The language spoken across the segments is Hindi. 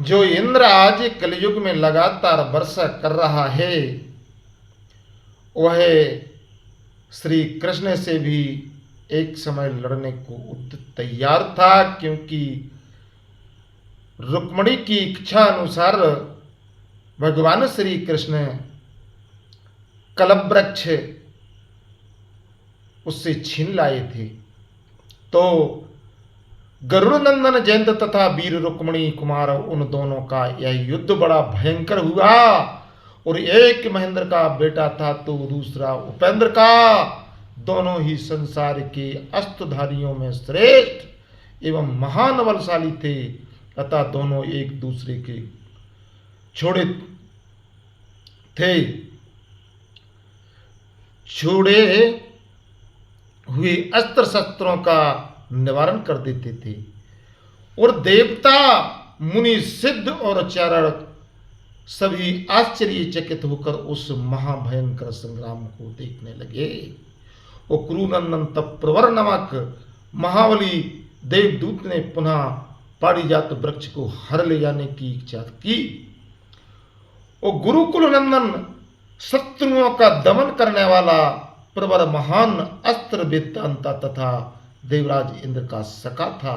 जो इंद्र आज कलयुग में लगातार वर्षा कर रहा है, वह श्री कृष्ण से भी एक समय लड़ने को तैयार था, क्योंकि रुक्मिणी की इच्छा अनुसार भगवान श्री कृष्ण कलवृक्ष उससे छीन लाए थे। तो गरुड़ नंदन जयंत तथा वीर रुक्मिणी कुमार, उन दोनों का यह युद्ध बड़ा भयंकर हुआ। और एक महेंद्र का बेटा था तो दूसरा उपेंद्र का। दोनों ही संसार के अस्त्रधारियों में श्रेष्ठ एवं महान बलशाली थे, अतः दोनों एक दूसरे के छोड़े थे, छोड़े हुए अस्त्र शस्त्रों का निवारण कर देते थे। और देवता मुनि सिद्ध और चारण सभी आश्चर्यचकित होकर उस महाभयंकर संग्राम को देखने लगे। और कुरुनंदन तब प्रवर नामक महाबली देवदूत ने पुनः पारिजात वृक्ष को हर ले जाने की इच्छा की। और गुरुकुल नंदन शत्रुओं का दमन करने वाला प्रवर महान अस्त्र वेदांता तथा देवराज इंद्र का सखा था।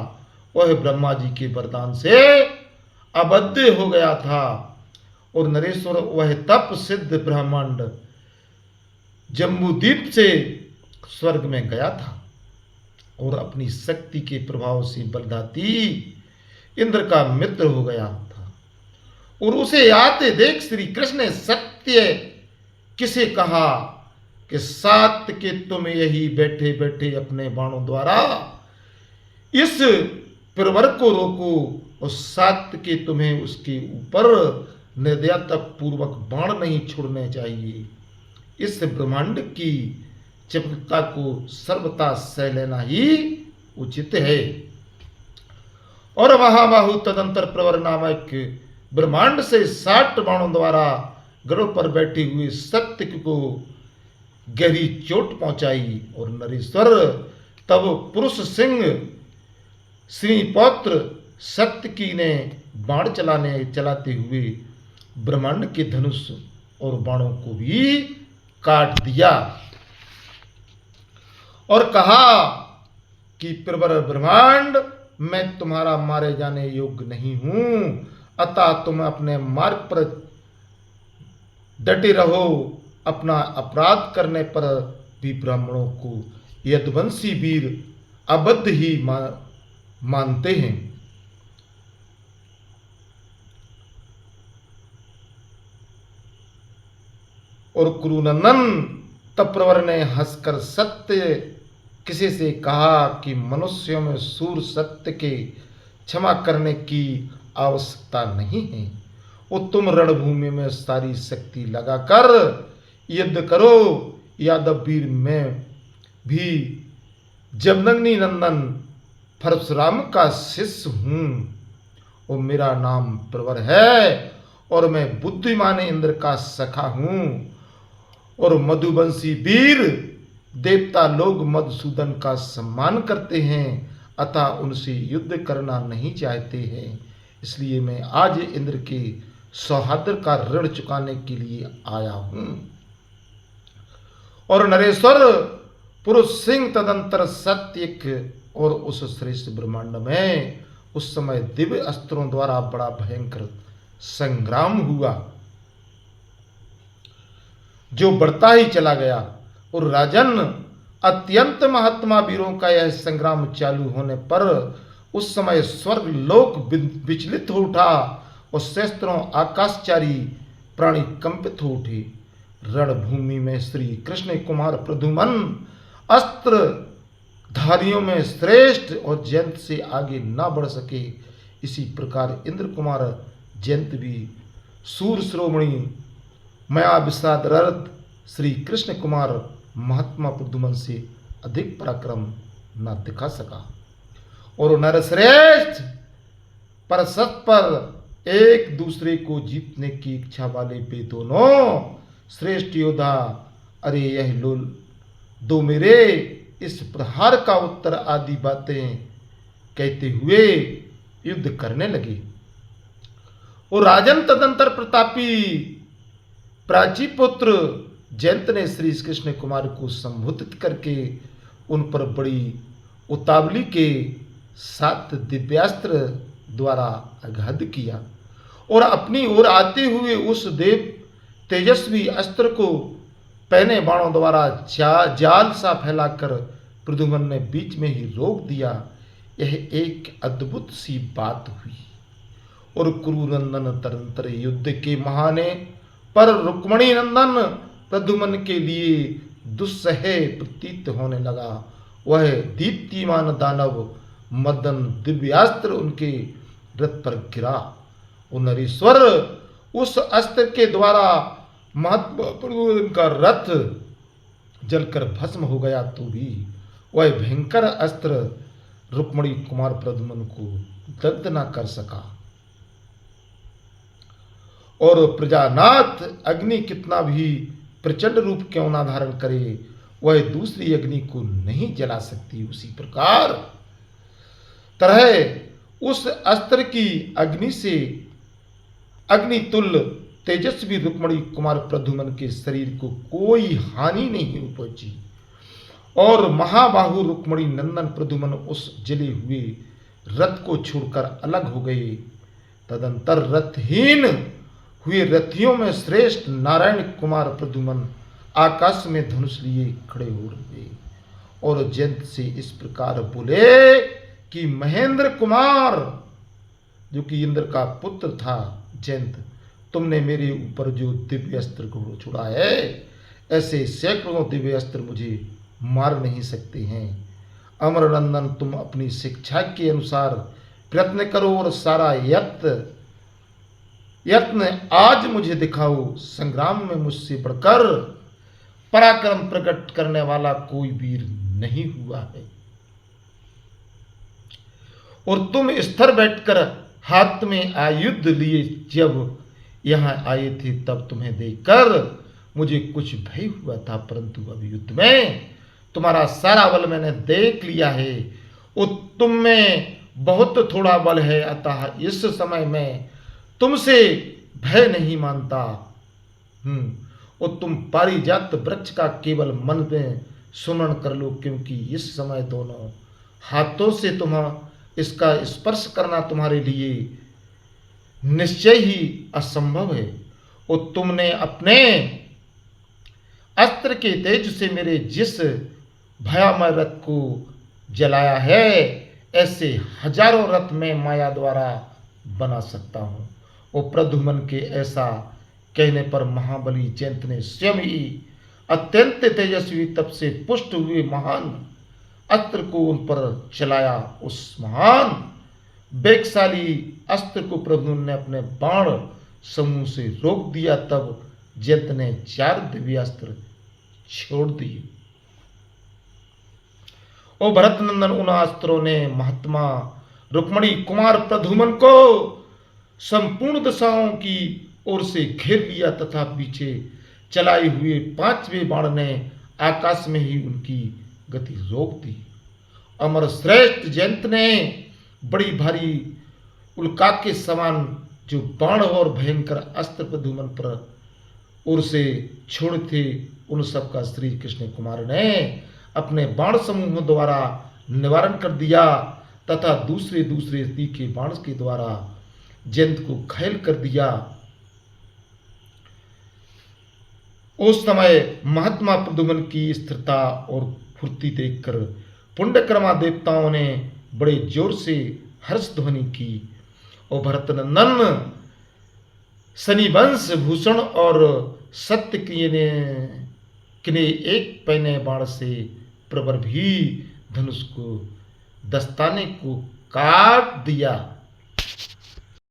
वह ब्रह्मा जी के वरदान से अबद्ध हो गया था। और नरेश्वर वह तप सिद्ध ब्रह्मांड जम्बूद्वीप से स्वर्ग में गया था और अपनी शक्ति के प्रभाव से बलदाती इंद्र का मित्र हो गया था। और उसे आते देख श्री कृष्ण ने सत्य किसे कहा कि सात्य के तुम यही बैठे बैठे अपने बाणों द्वारा इस प्रवर को रोको, और सात्य के तुम्हें उसके ऊपर निर्दयता पूर्वक बाण नहीं छोड़ने चाहिए। इस ब्रह्मांड की चपलता को सर्वथा सह लेना ही उचित है। और महाबाहु तदंतर प्रवर नामक ब्रह्मांड से 60 बाणों द्वारा गरुड़ पर बैठे हुए सत्य को गहरी चोट पहुंचाई। और नरेश्वर तब पुरुष सिंह श्रीपौत्र सत्यकी ने बाण चलाते हुए ब्रह्मांड के धनुष और बाणों को भी काट दिया और कहा कि प्रवर ब्रह्मांड, मैं तुम्हारा मारे जाने योग्य नहीं हूं, अतः तुम अपने मार्ग पर डटे रहो। अपना अपराध करने पर भी ब्राह्मणों को यदुवंशी वीर अबद्ध ही मानते हैं। और कुरुनंदन तब प्रवर ने हंसकर सत्य किसी से कहा कि मनुष्यों में सूर सत्य के क्षमा करने की आवश्यकता नहीं है। और तुम रणभूमि में सारी शक्ति लगाकर युद्ध करो। यादव वीर में भी जमदग्नि नंदन परशुराम का शिष्य हूं और मेरा नाम प्रवर है, और मैं बुद्धिमान इंद्र का सखा हूं। और मधुवंशी वीर देवता लोग मधुसूदन का सम्मान करते हैं, अतः उनसे युद्ध करना नहीं चाहते हैं। इसलिए मैं आज इंद्र के सौहार्द का ऋण चुकाने के लिए आया हूं। और नरेश्वर पुरुष सिंह तदंतर सत्यक और उस श्रेष्ठ ब्रह्मांड में उस समय दिव्य अस्त्रों द्वारा बड़ा भयंकर संग्राम हुआ, जो बढ़ता ही चला गया। और राजन, अत्यंत महात्मा वीरों का यह संग्राम चालू होने पर उस समय स्वर्ग लोक विचलित हो उठा और शस्त्रों आकाशचारी प्राणी कंपित हो उठे। रणभूमि में श्री कृष्ण कुमार प्रद्युमन अस्त्र धारियों में श्रेष्ठ और जयंत से आगे न बढ़ सके। इसी प्रकार इंद्र कुमार जयंत भी सूर श्रोमणी मया विषाद रथ श्री कृष्ण कुमार महात्मा प्रद्युमन से अधिक पराक्रम न दिखा सका। और नरश्रेष्ठ परस्पर एक दूसरे को जीतने की इच्छा वाले वे दोनों श्रेष्ठ योद्धा, अरे यह लोल दो मेरे, इस प्रहार का उत्तर आदि बातें कहते हुए युद्ध करने लगे। और राजन तदंतर प्रतापी प्राची पुत्र जयंत ने श्री कृष्ण कुमार को संबोधित करके उन पर बड़ी उतावली के साथ दिव्यास्त्र द्वारा आघात किया और अपनी ओर आते हुए उस देव तेजस्वी अस्त्र को पहने बाणों द्वारा जाल सा फैलाकर प्रद्युम्न ने बीच में ही रोक दिया। यह एक अद्भुत सी बात हुई और कुरुनंदन तदंतर युद्ध के महाने पर रुक्मणी नंदन प्रद्युम्न के लिए दुस्सह प्रतीत होने लगा। वह दीप्तिमान दानव मदन दिव्यास्त्र उनके रथ पर गिरा और नरेश्वर उस अस्त्र के द्वारा महात्मा प्रद्युम्न का रथ जलकर भस्म हो गया तो भी वह भयंकर अस्त्र रुक्मणी कुमार प्रद्युम्न को दग्ध न कर सका। और प्रजानाथ अग्नि कितना भी प्रचंड रूप क्यों ना धारण करे, वह दूसरी अग्नि को नहीं जला सकती। उसी प्रकार तरह उस अस्त्र की अग्नि से अग्नितुल्य तेजस्वी रुक्मणी कुमार प्रद्युम्न के शरीर को कोई हानि नहीं पहुंची और महाबाहु रुक्मणी नंदन प्रद्युम्न उस जले हुए रथ को छोड़कर अलग हो गए। तदंतर रथहीन हुए रथियों में श्रेष्ठ नारायण कुमार प्रद्युम्न आकाश में धनुष लिए खड़े हो गए और जयंत से इस प्रकार बोले कि महेंद्र कुमार, जो कि इंद्र का पुत्र था जयंत, तुमने मेरे ऊपर जो दिव्य अस्त्र को छोड़ा है, ऐसे सैकड़ों दिव्य अस्त्र मुझे मार नहीं सकते हैं। अमरनंदन, तुम अपनी शिक्षा के अनुसार प्रयत्न करो और सारा यत्न आज मुझे दिखाओ। संग्राम में मुझसे बढ़कर पराक्रम प्रकट करने वाला कोई वीर नहीं हुआ है और तुम स्थिर बैठकर हाथ में आयुध लिए जब यहाँ आए थे तब तुम्हें देखकर मुझे कुछ भय हुआ था, परंतु अब युद्ध में तुम्हारा सारा बल मैंने देख लिया है और तुम में बहुत थोड़ा बल है, अतः इस समय मैं तुमसे भय नहीं मानता। और तुम पारिजात वृक्ष का केवल मन में सुमरण कर लो, क्योंकि इस समय दोनों हाथों से इसका स्पर्श करना तुम्हारे लिए निश्चय ही असंभव है और तुमने अपने अस्त्र के तेज से मेरे जिस भयामय रथ को जलाया है, ऐसे हजारों रथ में माया द्वारा बना सकता हूं। और प्रद्युम्न के ऐसा कहने पर महाबली जयंत ने स्वयं ही अत्यंत तेजस्वी तप से पुष्ट हुए महान अस्त्र को उन पर चलाया। उस महान वेगशाली अस्त्र को प्रद्युम्न ने अपने बाण समूह से रोक दिया। तब जयंत ने 4 दिव्यास्त्र छोड़ दिए और भरतनंदन उन अस्त्रों ने महात्मा रुक्मणी कुमार प्रद्युम्न को संपूर्ण दिशाओं की ओर से घेर लिया तथा पीछे चलाए हुए 5वें बाण ने आकाश में ही उनकी गति रोक दी। अमर श्रेष्ठ जयंत ने बड़ी भारी उल्का के समान जो बाण और भयंकर अस्त्र प्रद्युम्न पर ओर से छोड़ थे, उन सब का श्री कृष्ण कुमार ने अपने बाण समूह द्वारा निवारण कर दिया तथा दूसरे तीखे बाण के द्वारा जयंत को घायल कर दिया। उस समय महात्मा प्रद्युम्न की स्थिरता और फुर्ती देखकर पुंडकर्मा देवताओं ने बड़े जोर से हर्ष ध्वनि की और भरतनंदन शनिवंश भूषण और सत्य किने एक पैने बाण से प्रवर भी धनुष को दस्ताने को काट दिया।